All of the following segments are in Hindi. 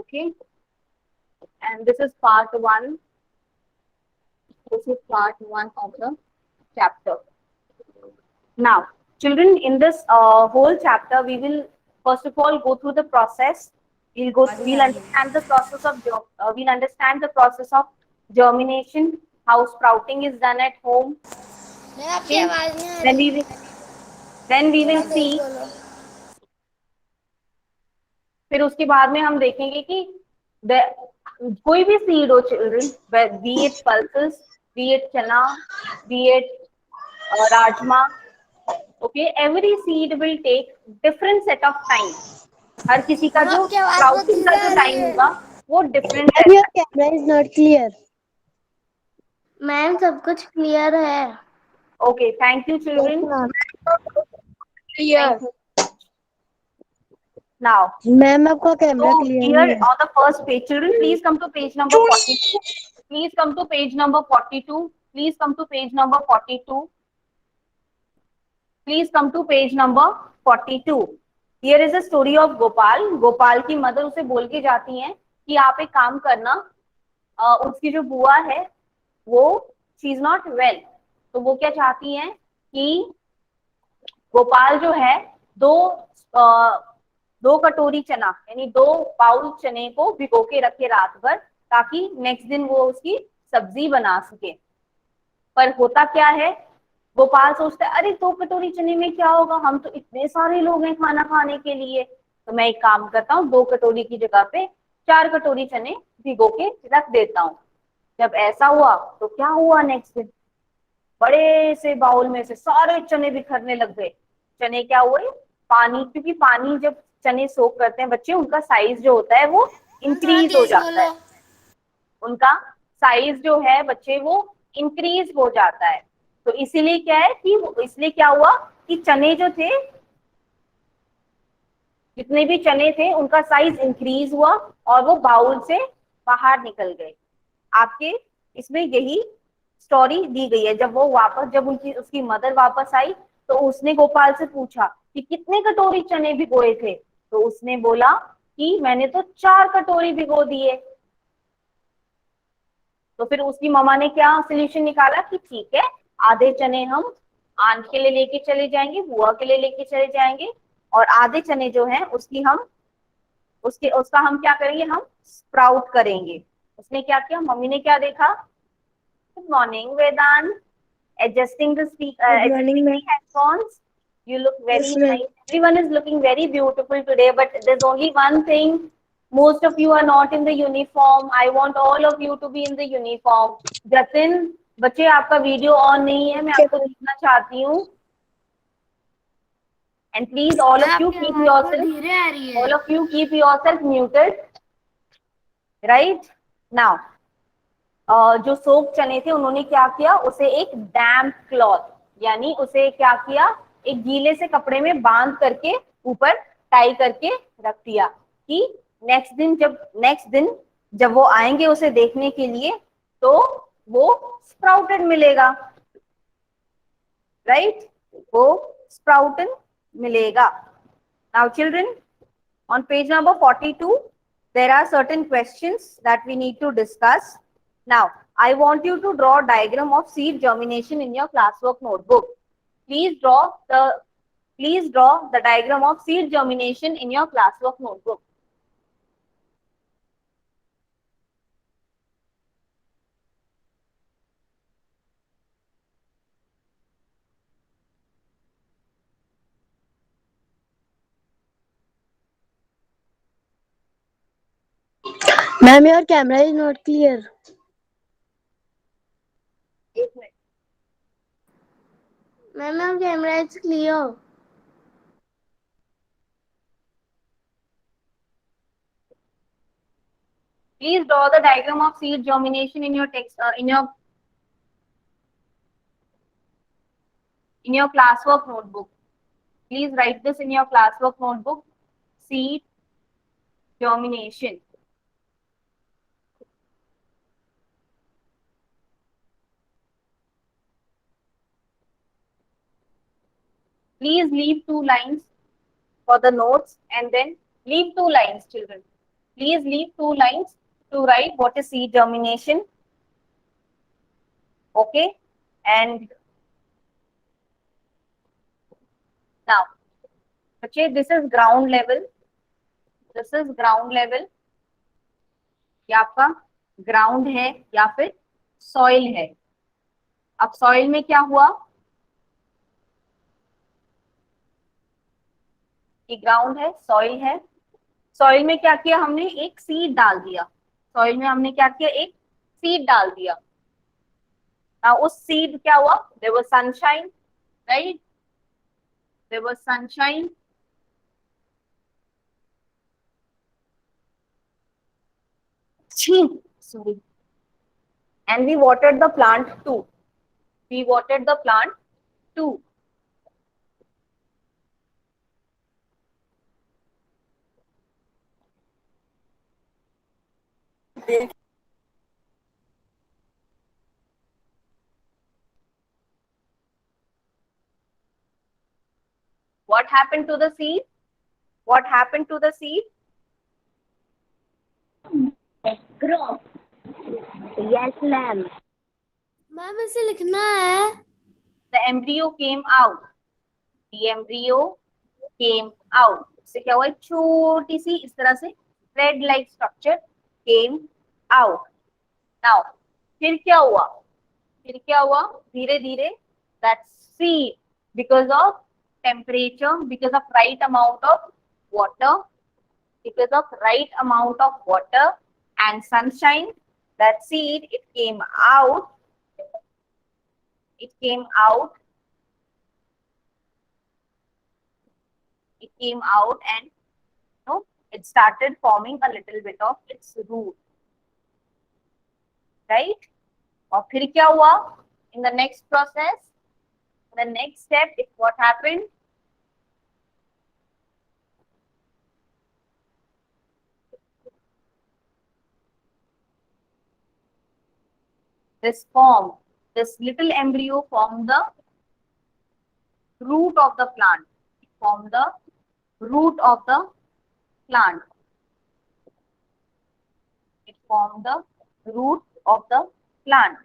Okay, and this is part one. This is part one of the chapter. Now, children, in this whole chapter, we will first of all go through the process. We'll understand the process of we'll understand the process of germination, how sprouting is done at home. Ma'am आपकी Okay, आवाज नहीं आ then रही, we will then we थोड़ा will तेज see. बोलो। फिर उसके बाद में हम देखेंगे कि कोई भी सीड हो children, be it pulses, be it chana, be it rajma, okay, every seed will take different set of time. हर किसी का मैम जो आपकी आवाज बहुत स्प्राउटिंग का धीरे जो आ रही टाइम है। होगा वो डिफरेंट Ma'am, your रहता है. camera is not clear. Ma'am सब कुछ क्लियर है। Okay, thank you Yes, children, ma'am. Thank Clear. You. Now, ma'am आपका कैमरा so क्लियर नहीं here है. on the first page, children, please come to page number 42. Please come to page number 42. Please come to page number 42. Please come to page number 42. Here is a story of Gopal. Gopal की मदर उसे बोल के जाती हैं कि आप एक काम करना, उसकी जो बुआ है वो शी इज नॉट वेल, तो वो क्या चाहती हैं कि गोपाल जो है दो दो कटोरी चना यानी 2 बाउल चने को भिगो के रखे रात भर, ताकि नेक्स्ट दिन वो उसकी सब्जी बना सके. पर होता क्या है, गोपाल सोचता है अरे 2 कटोरी चने में क्या होगा, हम तो इतने सारे लोग हैं खाना खाने के लिए, तो मैं एक काम करता हूँ 2 कटोरी की जगह पे 4 कटोरी चने भिगो के रख देता हूँ. जब ऐसा हुआ तो क्या हुआ, नेक्स्ट दिन बड़े से बाउल में से सारे चने बिखरने लग गए. चने क्या हुए, पानी, क्योंकि पानी जब चने सोख करते हैं बच्चे, उनका साइज जो होता है वो मैम थोड़ा इंक्रीज हो तेज जाता बोलो। है. उनका साइज जो है बच्चे वो इंक्रीज हो जाता है. तो इसीलिए क्या है कि इसलिए क्या हुआ कि चने जो थे, जितने भी चने थे उनका साइज इंक्रीज हुआ और वो बाउल से बाहर निकल गए. आपके इसमें यही स्टोरी दी गई है. जब वो वापस, जब उनकी उसकी मदर वापस आई तो उसने गोपाल से पूछा कि कितने कटोरी चने भिगोए थे, तो उसने बोला कि मैंने तो 4 कटोरी भिगो दिए. तो फिर उसकी मम्मा ने क्या सोल्यूशन निकाला कि ठीक है, आधे चने हम आंट के लिए लेके चले जाएंगे, बुआ के लिए लेके चले जाएंगे, और आधे चने जो हैं उसका हम क्या करेंगे, हम स्प्राउट करेंगे. उसने क्या किया, मम्मी ने क्या देखा, good morning Vedant, adjusting the Good morning, adjusting the ma'am. headphones. You look very Yes, ma'am. nice. Everyone is looking very beautiful today, but there's only one thing. Most of you are not in the uniform. I want all of you to be in the uniform. Jatin, बच्चे आपका वीडियो ऑन नहीं है, मैं Okay, आपको ma'am. देखना चाहती हूँ. And please, all ma'am of you आपकी keep आवाज बहुत yourself, धीरे आ रही है। all of you keep yourself muted. Right now, जो सोप चने थे उन्होंने क्या किया, उसे एक डैम्प क्लॉथ यानी उसे क्या किया, एक गीले से कपड़े में बांध करके ऊपर टाई करके रख दिया कि नेक्स्ट दिन जब वो आएंगे उसे देखने के लिए तो वो स्प्राउटेड मिलेगा. राइट, वो स्प्राउटेड मिलेगा. Now children, on page number 42, there are certain questions that we need to discuss. Now, I want you to draw a diagram of seed germination in your classwork notebook. Please draw the diagram of seed germination in your classwork notebook. Ma'am, your camera is not clear. एक minute. Ma'am camera is clear. Please draw the diagram of seed germination in your text, in your classwork notebook. Please write this in your classwork notebook. Seed germination. Please leave 2 lines for the notes and then leave 2 lines, children. Please leave 2 lines to write what is seed germination. Okay, and now, okay, this is ground level. This is ground level. ये आपका ग्राउंड है या फिर सॉइल है. अब सॉइल में क्या हुआ कि ग्राउंड है, सॉइल है. सॉइल में क्या किया हमने, एक सीड डाल दिया. सॉइल में हमने क्या किया, एक सीड डाल दिया. उस सीड क्या हुआ, there was sunshine, right, there was sunshine. Sorry. And we watered the plant too. We watered the plant too. What happened to the seed? What happened to the seed? Grow. Yes, ma'am. Ma'am इसे लिखना है. The embryo came out. The embryo came out. इससे क्या हुआ, छोटी सी इस तरह से thread like structure came out. Now, फिर क्या हुआ, फिर क्या हुआ, धीरे धीरे that seed, because of temperature, because of right amount of water, because of right amount of water and sunshine, that seed, it came out. It came out. It came out and it started forming a little bit of its root, right? और फिर क्या हुआ in the next process, the next step is what happened. This little embryo formed the root of the plant. It formed the root of the plant. It formed the root of the plant.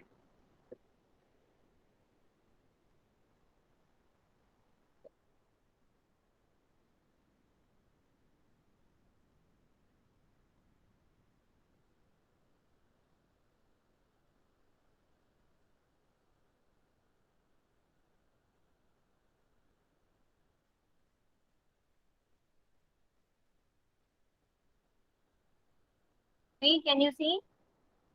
Can you see?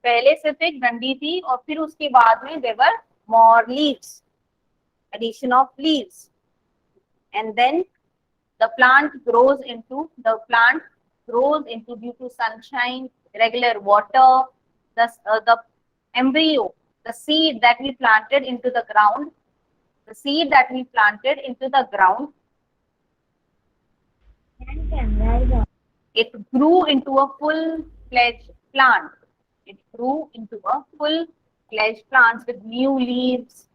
पहले सिर्फ एक डंडी थी और फिर उसके बाद में there were more leaves, addition of leaves, and then the plant grows into due to sunshine, regular water, the embryo, the seed that we planted into the ground, it grew into a full-fledged plant. It grew into a full-fledged plant with new leaves.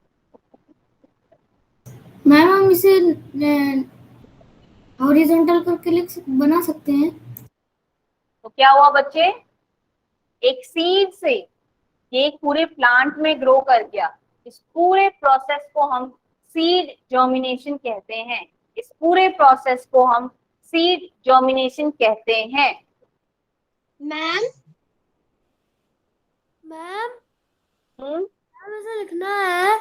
Ma'am हम इसे हॉरिजॉन्टल करके बना सकते हैं. तो क्या हुआ बच्चे, एक सीड से ये एक पूरे प्लांट में ग्रो कर गया. इस पूरे प्रोसेस को हम सीड जर्मिनेशन कहते हैं. इस पूरे प्रोसेस को हम सीड जर्मिनेशन कहते हैं. मैम ऐसा लिखना है.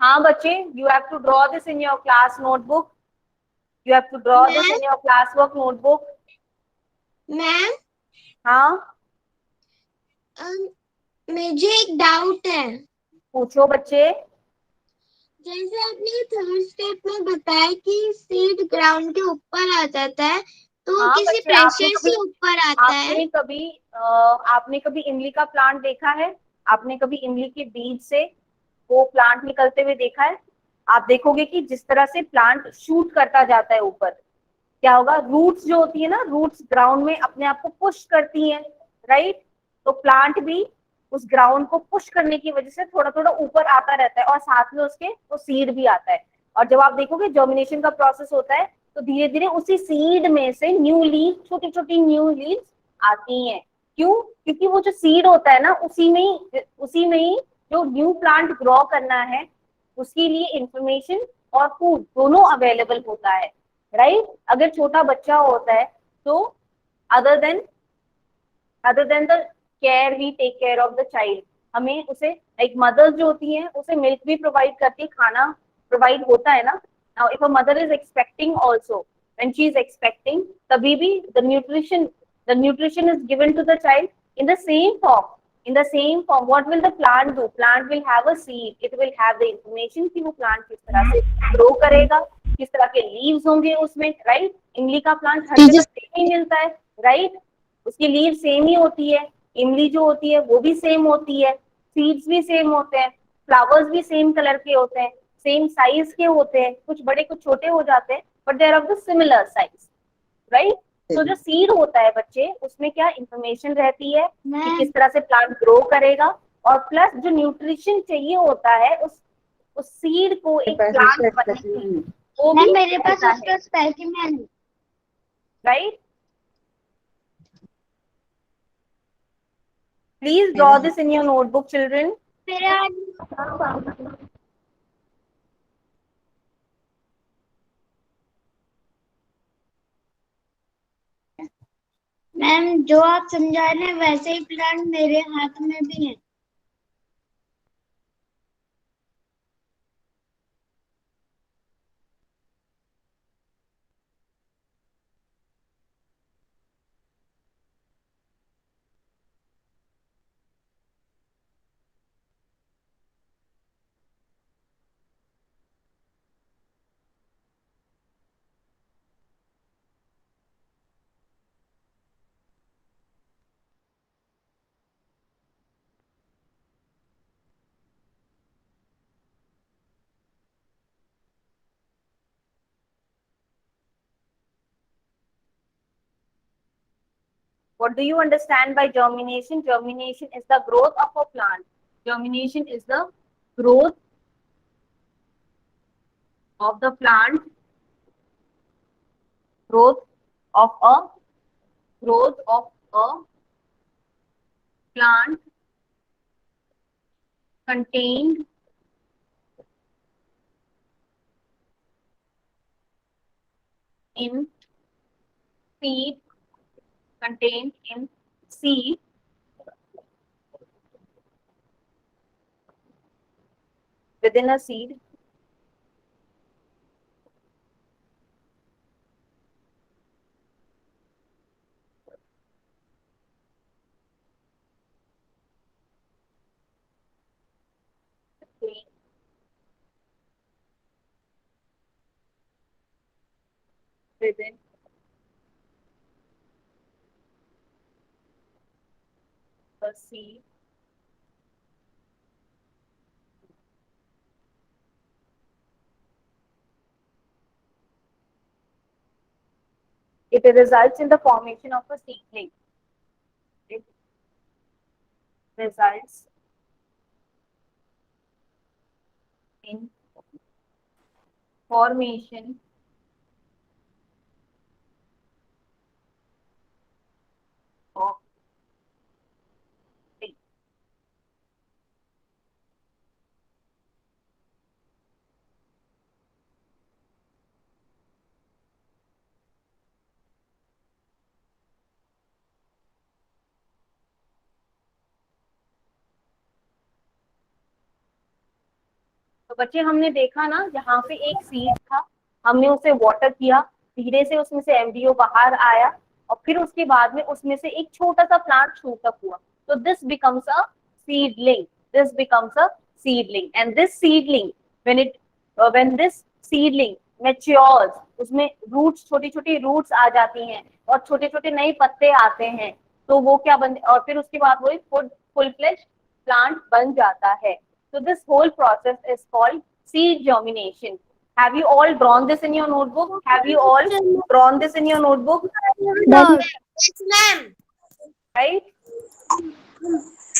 हाँ बच्चे, you have to draw this in your class notebook. You have to draw this in your classwork notebook. Ma'am हाँ मुझे एक डाउट है. पूछो बच्चे. जैसे आपने थर्ड स्टेप में बताया कि सीड ग्राउंड के ऊपर आ जाता है, तो हाँ किसी बच्चे, प्रेशर से ऊपर आता है. आपने कभी इमली का प्लांट देखा है? आपने कभी इमली के बीज से वो प्लांट निकलते हुए देखा है? आप देखोगे कि जिस तरह से प्लांट शूट करता जाता है ऊपर, क्या होगा, रूट्स जो होती है ना, रूट्स ग्राउंड में अपने आप को पुश करती हैं, राइट. तो प्लांट भी उस ग्राउंड को पुश करने की वजह से थोड़ा थोड़ा ऊपर आता रहता है और साथ में उसके वो सीड भी आता है. और जब आप देखोगे जर्मिनेशन का प्रोसेस होता है तो धीरे धीरे उसी सीड में से न्यू लीव, छोटी छोटी न्यू लीव्स आती हैं। क्यों? क्योंकि वो जो सीड होता है ना, उसी में ही जो न्यू प्लांट ग्रो करना है उसके लिए इंफॉर्मेशन और फूड दोनों अवेलेबल होता है, राइट? अगर छोटा बच्चा होता है तो other than the care we take care of the child, हमें उसे लाइक मदर्स जो होती हैं उसे मिल्क भी प्रोवाइड करती है, खाना प्रोवाइड होता है ना। Now if a mother is expecting also, when she is expecting, तभी भी the nutrition is given to the child in the same form, what will the plant do? Plant will have a seed, it will have the information कि वो प्लांट किस तरह से ग्रो करेगा, किस तरह के लीव्स होंगे उसमें, राइट? इमली का प्लांट हर जगह सेम ही मिलता है, राइट? उसकी लीव सेम ही होती है, इमली जो होती है वो भी सेम होती है, सीड्स भी सेम होते हैं, फ्लावर्स भी सेम कलर के होते हैं, सेम साइज के होते हैं, कुछ बड़े कुछ छोटे हो जाते हैं, but they are of the similar size, right? तो जो सीड होता है बच्चे, उसमें क्या इंफॉर्मेशन रहती है कि किस तरह से प्लांट ग्रो करेगा, और प्लस जो न्यूट्रिशन चाहिए होता है उस सीड को एक प्लांट बनने के लिए, वो भी मेरे पास रहता उसका है, specimen, right? Please draw this in your notebook, children. Ma'am जो आप समझा रहे हैं वैसे ही प्लांट मेरे हाथ में भी है। What do you understand by germination? Germination is the growth of a plant. Germination is the growth of the plant, growth of a plant contained in seed, within a seed, within a seed, it results in the formation of a seedling. It results in formation of seed. तो बच्चे हमने देखा ना, यहाँ पे एक सीड था, हमने उसे वाटर किया, धीरे से उसमें से एम्ब्रियो बाहर आया, और फिर उसके बाद में उसमें से एक छोटा सा प्लांट शूट अप हुआ, तो this becomes a seedling, and this seedling when this seedling matures, उसमें रूट्स, छोटी छोटी रूट्स आ जाती हैं और छोटे छोटे नए पत्ते आते हैं, तो वो क्या बन, और फिर उसके बाद वो एक फुल फ्लेज्ड प्लांट बन जाता है. So this whole process is called seed germination. Have you all drawn this in your notebook? Yes, ma'am. Right?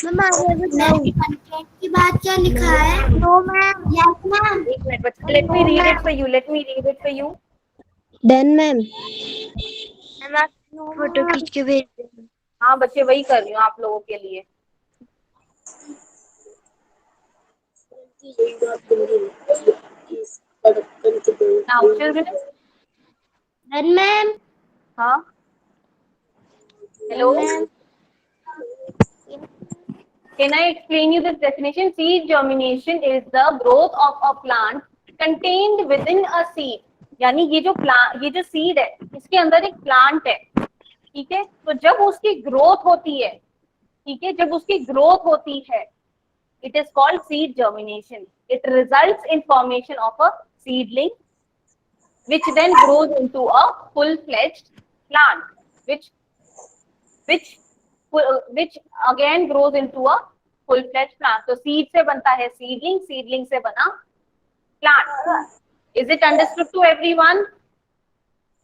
Content की बात क्या लिखा है? No ma'am. Yes ma'am. एक मिनट बच्चे, let me read it for you. Done, ma'am. Photo खींच के भेज देना. हाँ बच्चे, वही कर रही हूँ आप लोगों के लिए। Now children. मैम। हाँ, hello. Ma'am. Can I explain you this definition? Seed germination is the growth of a plant contained within a seed. यानी ये जो सीड है, इसके अंदर एक प्लांट है, ठीक है। तो जब उसकी ग्रोथ होती है, ठीक है, जब उसकी ग्रोथ होती है, it is called seed germination. It results in formation of a seedling, which then grows into a full-fledged plant, which which which again grows into a full-fledged plant. तो seed से बनता है seedling, seedling से बना plant. Is it understood to everyone?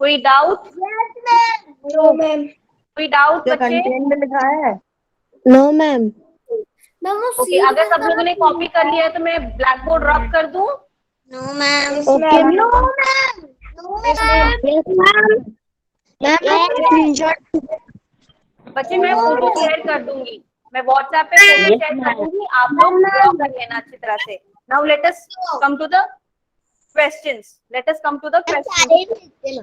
कोई doubt? No ma'am. कोई doubt क्या बच्चे? कंटेंट में लिखा है? No ma'am. ओके, अगर सब लोगों ने कॉपी कर लिया है तो मैं ब्लैक बोर्ड रब कर दूं? No ma'am. Okay no ma'am. No ma'am. Ma'am screenshot. बच्चे मैं फोटो शेयर कर दूंगी, मैं व्हाट्सएप पे फोटो शेयर कर दूंगी, आप लोग ड्रॉ कर लेना अच्छी तरह से। Now let us come to the questions. Let us come to the questions.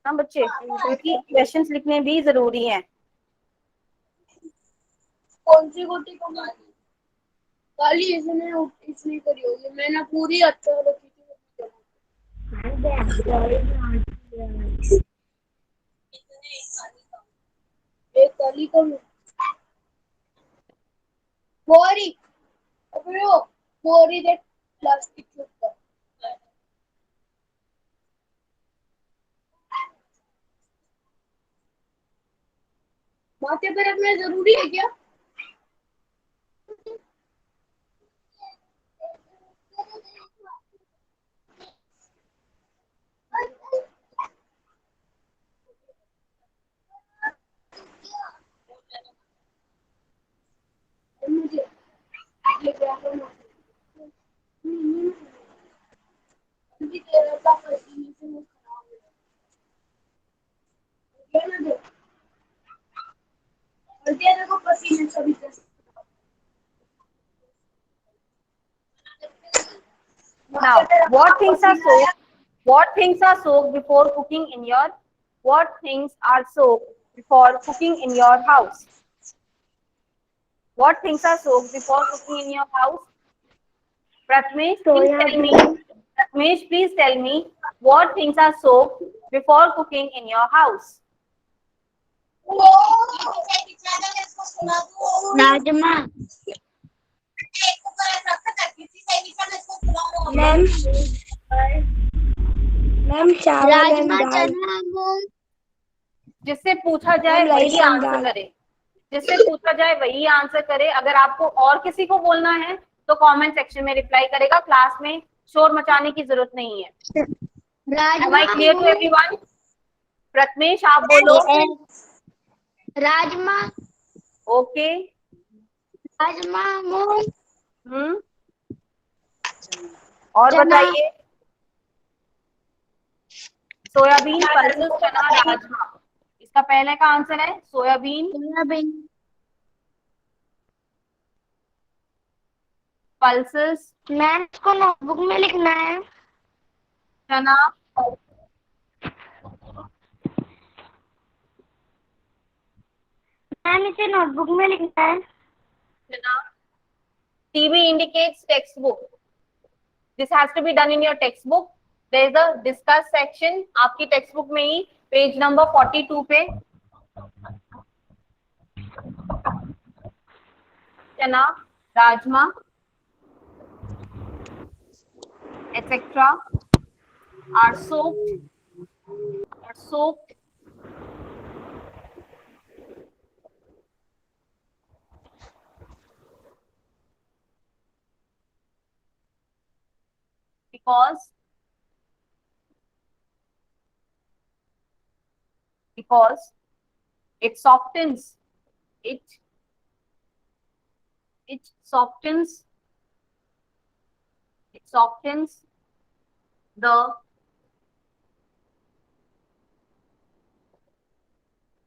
हाँ बच्चे, क्योंकि क्वेश्चंस लिखने भी जरूरी हैं। कौन सी गोटी को मारी? काली इसने इसलिए करी होगी, मैंने पूरी अच्छा रखी थी। एक काली को बोरी, अबे वो बोरी देख प्लास्टिक के ऊपर। माथे पे रखना जरूरी है क्या? मुझे ये क्या करना? क्योंकि तेरा का पसीने से मुंह खराब हो गया ना। दे और तेरे को पसीने से भी Now, what things are soaked? What things are soaked before cooking in your? What things are soaked before cooking in your house? What things are soaked before cooking in your house? Pratmesh, please tell me. Pratmesh, please tell me what things are soaked before cooking in your house. Rajma. Ma'am चावल राजमा, चना, मूंग। जिससे पूछा जाए वही आंसर करे, जिससे पूछा जाए वही आंसर करे। अगर आपको और किसी को बोलना है तो कमेंट सेक्शन में रिप्लाई करेगा, क्लास में शोर मचाने की जरूरत नहीं है। Am I clear to everyone? Prathamesh आप बोलो। राजमा। ओके। राजमा, मूंग। और चना। बताइए। Soybean, pulses, chana, rajma. इसका पहले का आंसर है सोयाबीन, पल्सेस, मैम इसको नोटबुक में लिखना है। चना, मैम इसे नोटबुक में लिखना है। चना। TV indicates textbook. This has to be done in your textbook. There is a discuss section आपकी textbook में ही पेज नंबर 42 पे। चना, rajma, etc. are soaked because it softens it softens the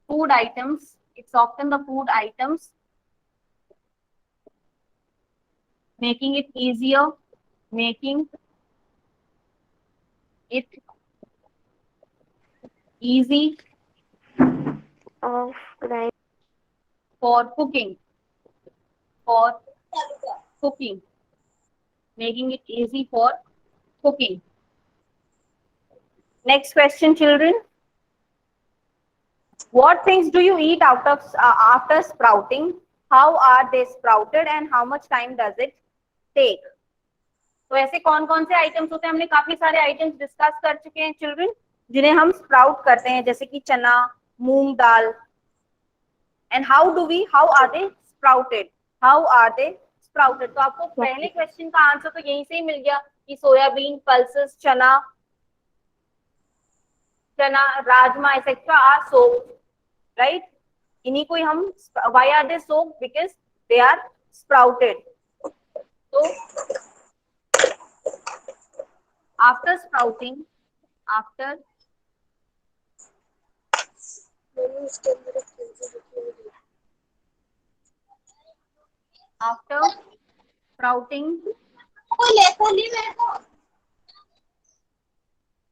food items. It's often the food items, making it easier, making it easy of grind. for cooking, for cooking, making it easy for cooking. Next question, children. What things do you eat after sprouting? How are they sprouted and how much time does it take? तो ऐसे कौन कौन से आइटम्स होते हैं? हमने काफी सारे आइटम्स डिस्कस कर चुके हैं चिल्ड्रन, जिन्हें हम स्प्राउट करते हैं, जैसे कि चना, मूंग दाल. And how are they sprouted? How are they sprouted? तो आपको पहले क्वेश्चन का आंसर तो यहीं से ही मिल गया कि soybean, pulses, chana, rajma etcetera are soaked, right? इन्हीं को हम why are they soaked? Because they are sprouted. तो after sprouting, after sprouting,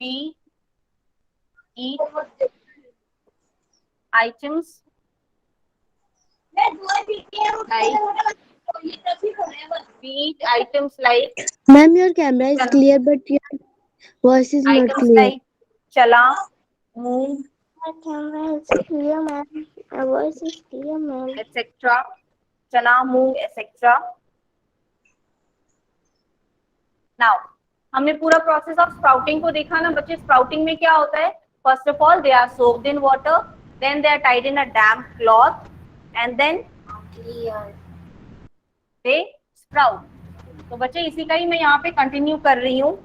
we eat items like Ma'am, your camera is clear, but your voice is not items clear. like chala, moong, My camera is clear, ma'am. My voice is clear, ma'am. etc. चना, मूंग, etc. नाउ हमने पूरा प्रोसेस ऑफ स्प्राउटिंग को देखा ना बच्चे. स्प्राउटिंग में क्या होता है? First of all they are soaked in water, then they are tied in a damp cloth and then they sprout. तो बच्चे इसी का ही मैं यहाँ पे कंटिन्यू कर रही हूँ.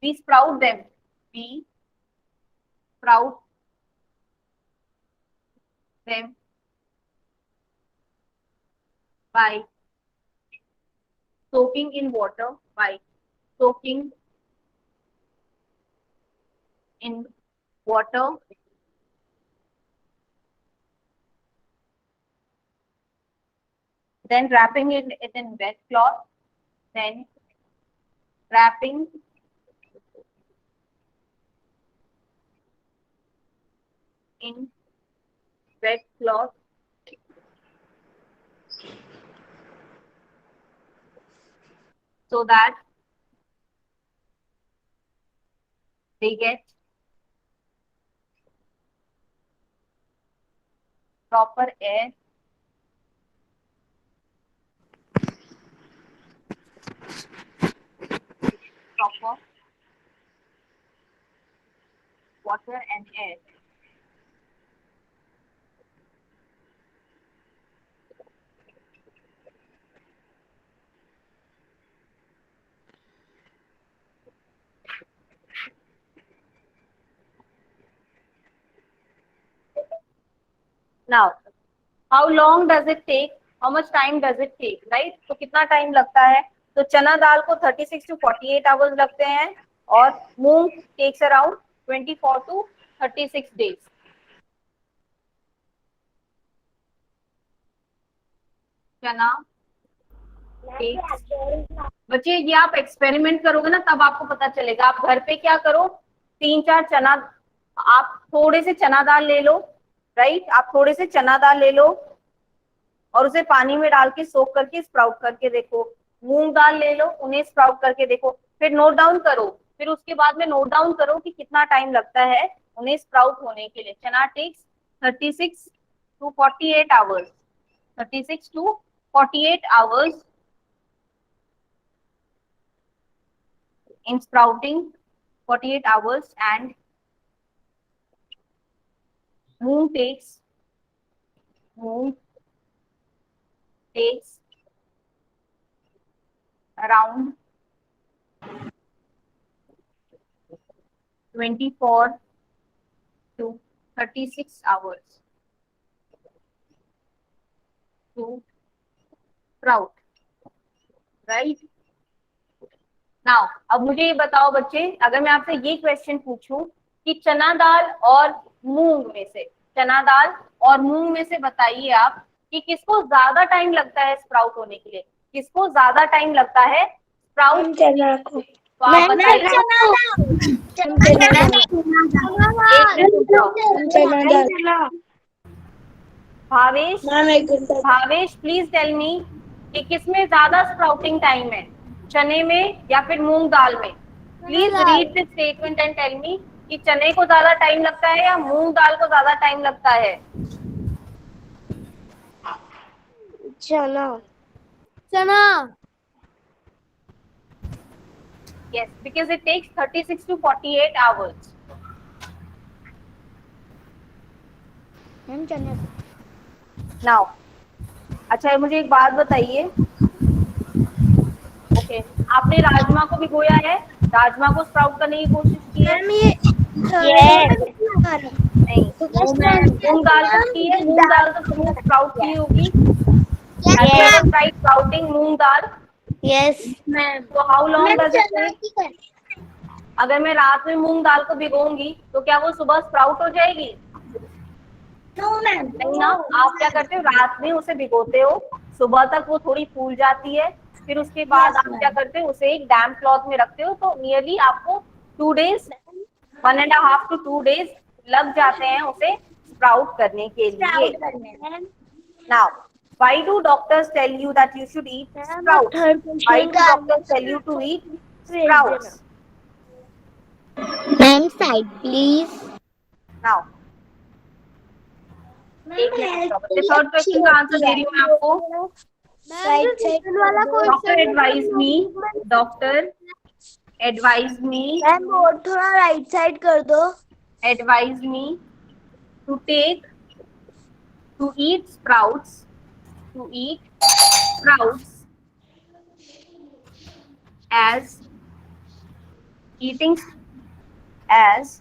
We sprout them. We sprout them by soaking in water, by soaking in water, then wrapping it in wet cloth, then wrapping in wet cloth, so that they get proper air, proper water and air. Now, how long does it take? How much time does it take? Right? तो कितना टाइम लगता है? तो चना दाल को 36 to 48 आवर्स लगते हैं और मूंग टेक्स अराउंड 24 to 36 days. चना बच्चे ये आप एक्सपेरिमेंट करोगे ना तब आपको पता चलेगा. आप घर पे क्या करो, 3-4 चना, आप थोड़े से चना दाल ले लो, राइट? आप थोड़े से चना दाल ले लो और उसे पानी में डाल के सोक करके स्प्राउट करके देखो. मूंग दाल ले लो, उन्हें स्प्राउट करके देखो. फिर नोट डाउन करो, फिर उसके बाद में नोट डाउन करो कि कितना टाइम लगता है उन्हें स्प्राउट होने के लिए. Chana takes 36 to 48 hours, 36 to 48 hours in sprouting, 48 hours, and moong takes around 24 to 36 hours to sprout, right? Now अब मुझे ये बताओ बच्चे, अगर मैं आपसे ये क्वेश्चन पूछूं कि चना दाल और मूंग में से, चना दाल और मूंग में से बताइए आप कि किसको ज्यादा टाइम लगता है स्प्राउट होने के लिए, किसको ज्यादा टाइम लगता है स्प्राउट। चना को। तो आप बताइए। एक मिनट रुक जाओ। चना दाल। भावेश, मैम एक घंटा। भावेश प्लीज टेल मी कि किसमें ज्यादा स्प्राउटिंग टाइम है, चने में या फिर मूंग दाल में। Please read this statement and tell me कि चने को ज्यादा टाइम लगता है या मूंग दाल को ज्यादा टाइम लगता है। चना। चना। Yes, because it takes 36 to 48 hours. Ma'am चना। Now, अच्छा मुझे एक बात बताइए। ओके, आपने राजमा को भिगोया है, राजमा को स्प्राउट करने की कोशिश की है। मैम ये नहीं, मूंग दाल को की है, मूंग दाल तो जरूर स्प्राउट की होगी। Have you ever tried sprouting moong dal? Yes ma'am. So how long does it take? अगर मैं रात में मूंग दाल को भिगोऊंगी तो क्या वो सुबह स्प्राउट हो जाएगी? नहीं ना। आप क्या करते हो, रात में उसे भिगोते हो, सुबह तक वो थोड़ी फूल जाती है, फिर उसके बाद आप क्या करते हो, उसे एक डैम्प क्लॉथ में रखते हो, तो नियरली आपको 2 days, 1.5 to 2 days लग जाते हैं उसे स्प्राउट करने के लिए। Now, why do doctors tell you that you should eat sprouts? Why do doctors tell you to eat sprouts? Ma'am side please. Now, एक मिनट, थर्ड क्वेश्चन का आंसर दे रही हूँ मैं आपको। राइट साइड वाला doctor advise me, doctor advise me, ma'am board थोड़ा राइट साइड कर दो। Advise me to eat sprouts, to eat sprouts as eating as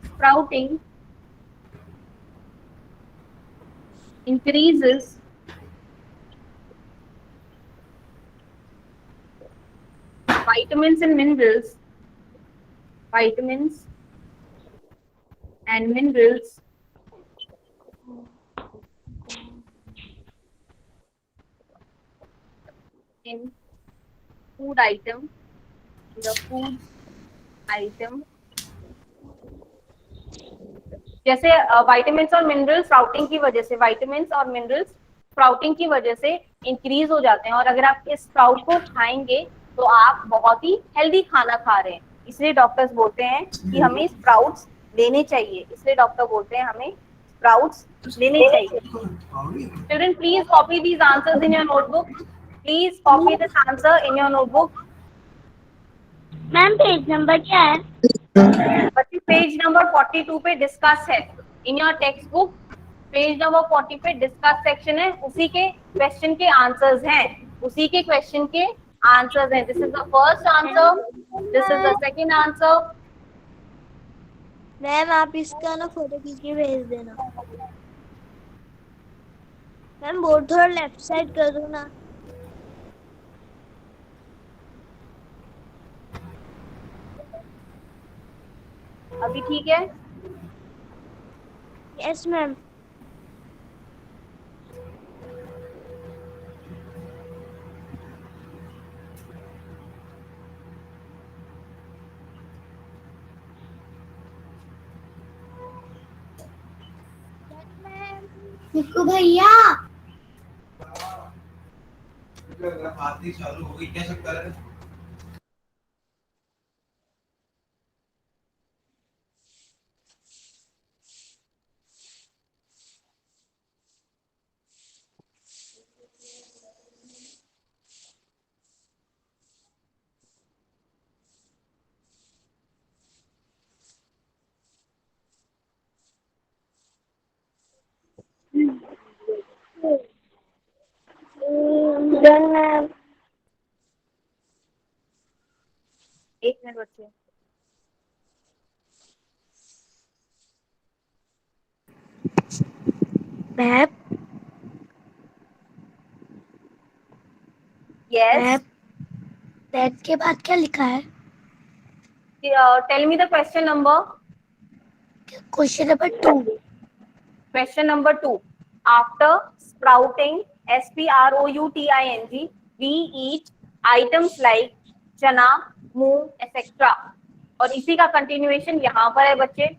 sprouting increases vitamins and minerals, vitamins and minerals in food item, the food item, जैसे विटामिन्स और मिनरल्स स्प्राउटिंग की वजह से, विटामिन्स और मिनरल्स स्प्राउटिंग की वजह से इंक्रीज हो जाते हैं, और अगर आप इस स्प्राउट को खाएंगे तो आप बहुत ही हेल्दी खाना खा रहे हैं। इसलिए डॉक्टर्स बोलते हैं कि हमें स्प्राउट्स लेने चाहिए, इसलिए डॉक्टर बोलते हैं हमें स्प्राउट्स लेने चाहिए। Children please copy these answers in your notebook, please copy this answer in your notebook. Ma'am page number क्या है? बच्चे पेज नंबर 42 पे डिस्कस है in your text book, page number 40 पे डिस्कस सेक्शन है, उसी के क्वेश्चन के आंसर्स हैं, उसी के क्वेश्चन के आंसर्स हैं। This is the first answer, this is the second answer. Ma'am आप इसका ना फोटो खींच के भेज देना। मैम बोर्ड थोड़ा लेफ्ट साइड कर दो ना। अभी ठीक है? Yes ma'am. निक्कू भैया आरती चालू हो गई, कैसे करें? Done ma'am. एक मिनट बच्चे। Ma'am Yes. दैट के बाद क्या लिखा है? Tell me the question number. Question number 2. Question number 2. After sprouting, sprouting, we eat items like चना, मूंग, etc. और इसी का कंटिन्यूएशन यहाँ पर है बच्चे.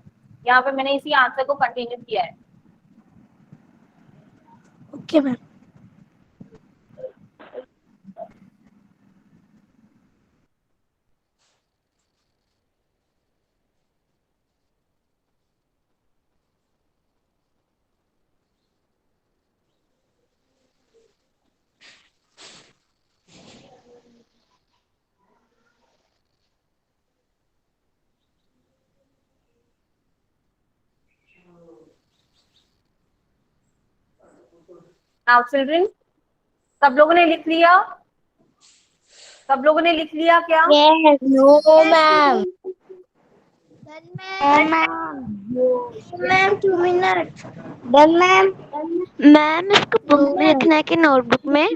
यहाँ पे मैंने इसी आंसर को कंटिन्यू किया है. Okay ma'am. Now children, सब लोगों ने लिख लिया? सब लोगों ने लिख लिया क्या? Yes. No ma'am. Ma'am 2 minute. Done ma'am. Ma'am इसको बुक में लिखना है कि नोटबुक में?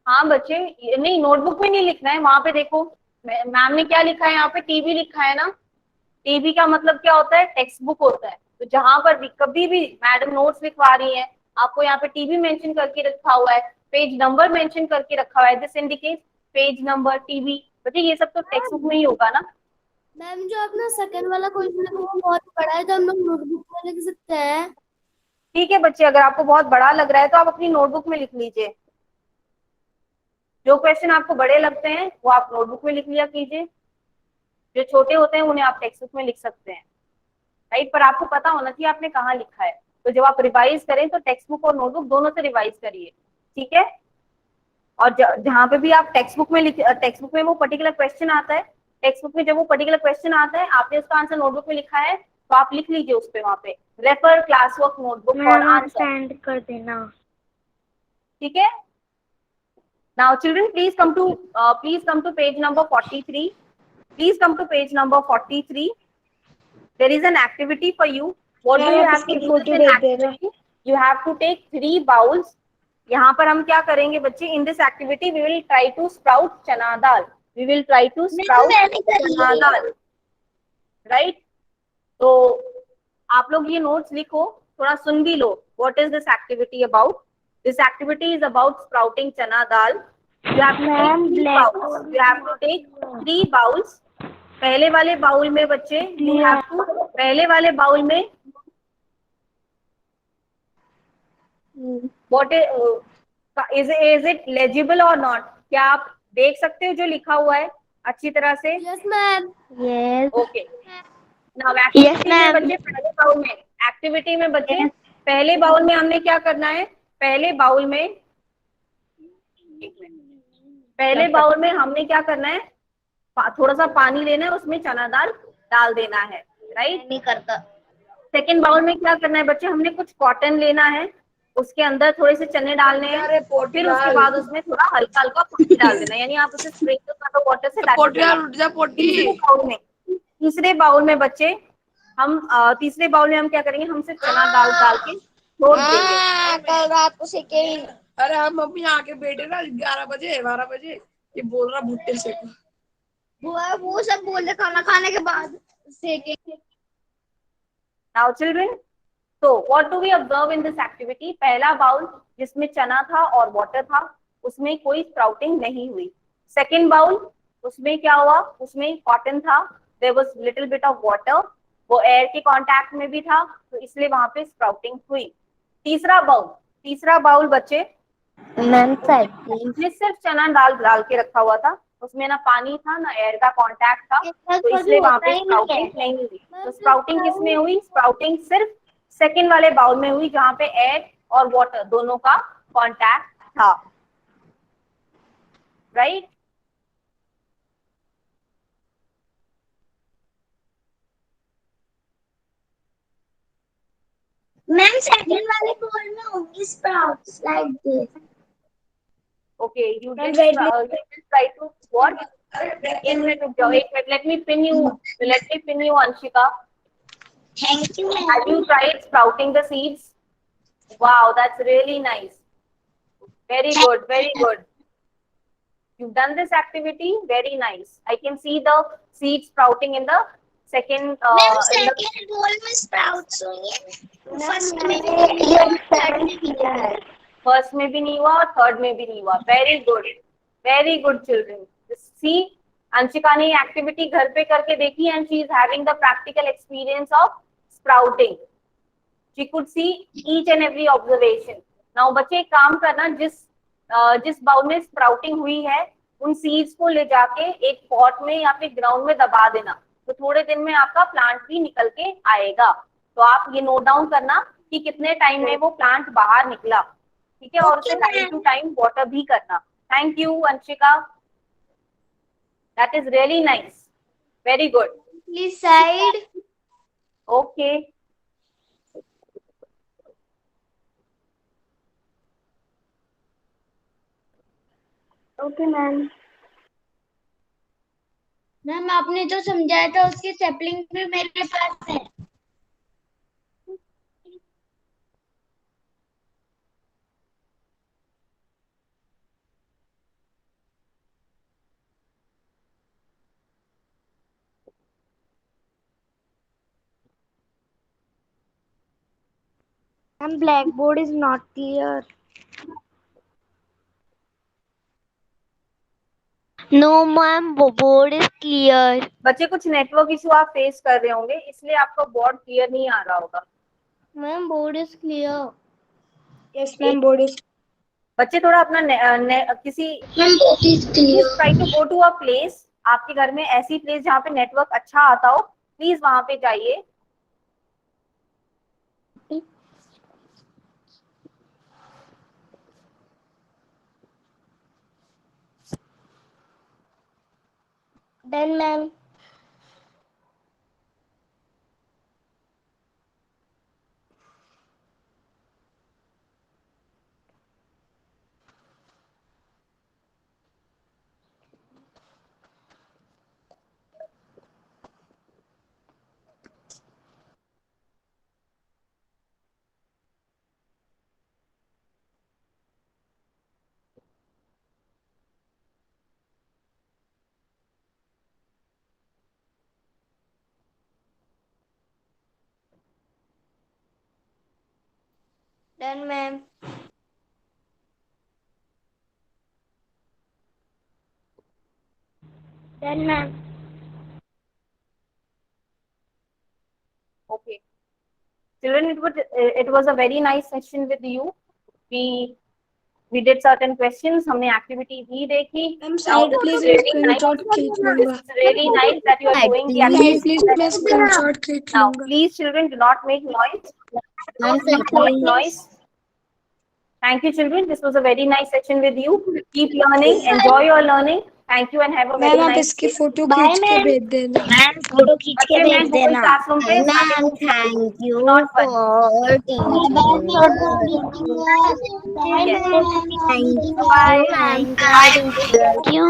हाँ बच्चे, नहीं नोटबुक में नहीं लिखना है. वहां पे देखो मैम ने क्या लिखा है, यहाँ पे टीवी लिखा है ना. टीवी का मतलब क्या होता है? टेक्स्ट बुक होता है. तो जहां पर भी कभी भी मैडम नोट्स लिखवा रही है, आपको यहाँ पे टीवी मेंशन करके रखा हुआ है, पेज नंबर मेंशन करके रखा हुआ है. This indicate page number, TV. बच्चे ये सब तो टेक्स्ट बुक में ही होगा ना. मैम जो अपना सेकंड वाला क्वेश्चन है वो बहुत बड़ा है, तो हम लोग नोटबुक में लिख सकते हैं? ठीक है बच्चे, अगर आपको बहुत बड़ा लग रहा है तो आप अपनी नोटबुक में लिख लीजिए. जो क्वेश्चन आपको बड़े लगते हैं वो आप नोटबुक में लिख लिया कीजिए. जो छोटे होते हैं उन्हें आप टेक्स्ट बुक में लिख सकते हैं. राइट, पर आपको पता होना चाहिए आपने कहाँ लिखा है. तो जब आप रिवाइज करें तो टेक्स्ट बुक और नोटबुक दोनों से रिवाइज करिए. ठीक है. और जहाँ पे भी आप टेक्स्ट बुक में वो पर्टिकुलर क्वेश्चन आता है, टेक्स्ट बुक में जब वो पर्टिकुलर क्वेश्चन आता है, आपने उसका आंसर नोटबुक में लिखा है, तो आप लिख लीजिए उस पे, वहां पे refer class work notebook for answer. Send कर देना. ठीक है. Now children, please come to page number 43. Please come to page number 43. There is an activity for you. What do you have to do with an activity? You have to take 3 bowls. यहाँ पर हम क्या करेंगे बच्चे? In this activity we will try to sprout चना दाल. We will try to sprout चना दाल. Right? तो आप लोग ये नोट्स लिखो, थोड़ा सुन भी लो. What is this activity about? This activity is about sprouting chana dal. You have to take 3 bowls. You have to take 3 bowls. पहले वाले बाउल में बच्चे you have to, पहले वाले बाउल में what is it legible or not? क्या आप देख सकते हो जो लिखा हुआ है अच्छी तरह से? Yes ma'am. Yes. Okay. Now activity में बच्चे पहले बाउल में, एक्टिविटी में बच्चे पहले बाउल में हमने क्या करना है? पहले बाउल में हमने क्या करना है? थोड़ा सा पानी लेना है, उसमें चना दाल डाल देना है. राइट. नहीं करता. सेकेंड बाउल में क्या करना है बच्चे? हमने कुछ कॉटन लेना है, उसके अंदर थोड़े से चने डालने हैं, फिर उसके बाद उसमें थोड़ा हल्का हल्का पानी डाल देना है, यानी आप उसे स्प्रिंकल वाटर से तीसरे बाउल में बच्चे तीसरे बाउल में हम क्या करेंगे? हम सिर्फ चना दाल डाल के छोड़ देंगे. कल रात को सेके. अरे हम मम्मी आके बैठे ना 11 बजे 12 बजे, ये बोल रहा भुट्टे से वो सब बोल रहे खाना खाने के बाद सेकेंगे. Now children, so what do we observe in this activity? पहला बाउल जिसमें चना था और वाटर था, उसमें कोई स्प्राउटिंग नहीं हुई. सेकेंड बाउल, उसमें क्या हुआ? उसमें कॉटन था, there was little bit of water, वो एयर के कांटेक्ट में भी था, तो इसलिए वहां पे स्प्राउटिंग हुई. तीसरा बाउल बच्चे मैम इसमें सिर्फ चना डाल के रखा हुआ था, उसमें ना पानी था ना एयर का कांटेक्ट था, तो इसलिए वहां पे स्प्राउटिंग नहीं हुई. तो स्प्राउटिंग किसमें हुई? स्प्राउटिंग सिर्फ सेकेंड वाले बाउल में हुई, जहाँ पे एयर और वाटर दोनों का कांटेक्ट था. राइट. मैम सेकंड वाले बोल में होंगी sprouts like this. Okay, you just try to what? एक minute, let me pin you, Anshika. Thank you. Have you tried sprouting the seeds? Wow, that's really nice. Very good, very good. You've done this activity, very nice. I can see the seed sprouting in the second. Ma'am In the second बोल में स्प्राउट्स हुई है, फर्स्ट में या थर्ड में किया है। फर्स्ट में भी नहीं हुआ और थर्ड में भी नहीं हुआ. Very good children. See, Anshika ने ये एक्टिविटी घर पे करके देखी and she is having the practical experience of sprouting. She could see each and every observation. Now बच्चे एक काम करना, जिस बाउल में स्प्राउटिंग हुई है उन सीड्स को ले जाके एक पॉट में या फिर ग्राउंड में दबा देना, तो थोड़े दिन में आपका प्लांट भी निकल के आएगा. तो आप ये नोट डाउन करना कि कितने टाइम में वो प्लांट बाहर निकला, ठीक है, और उसे टाइम टू टाइम वाटर भी करना. Thank you Anshika, that is really nice, very good. Please side. Okay, okay ma'am. Ma'am आपने जो समझाया था उसकी सैपलिंग भी मेरे पास है. Ma'am black board is not clear. No ma'am board is clear. बच्चे कुछ नेटवर्क इशू आप फेस कर रहे होंगे, इसलिए आपका बोर्ड क्लियर नहीं आ रहा होगा. Ma'am board is clear. Yes ma'am, board is बच्चे थोड़ा अपना किसी ma'am board is clear. Try to go to a place, आपके घर में ऐसी प्लेस जहाँ पे नेटवर्क अच्छा आता हो, प्लीज वहां पे जाइए. Done ma'am. Done ma'am. Done ma'am. Okay. Children, it was a very nice session with you. We did certain questions. हमने activity भी देखी. मैम साइड प्लीज स्क्रीनशॉट खींच लूंगा. It's really nice that you are doing the activity. Please मैं स्क्रीनशॉट खींच Now, लूंगा. please, children, do not make noise. Make noise. Thank you, children. This was a very nice session with you. Keep learning. Enjoy your learning. Thank you and have a very ma'am आप nice इसकी day. फोटो खींच के भेज देना. मैम फोटो खींच के बच्चे, मैं भेज Google देना. Classroom पे ma'am thank you Not fun. For Yes. Thank Bye. You.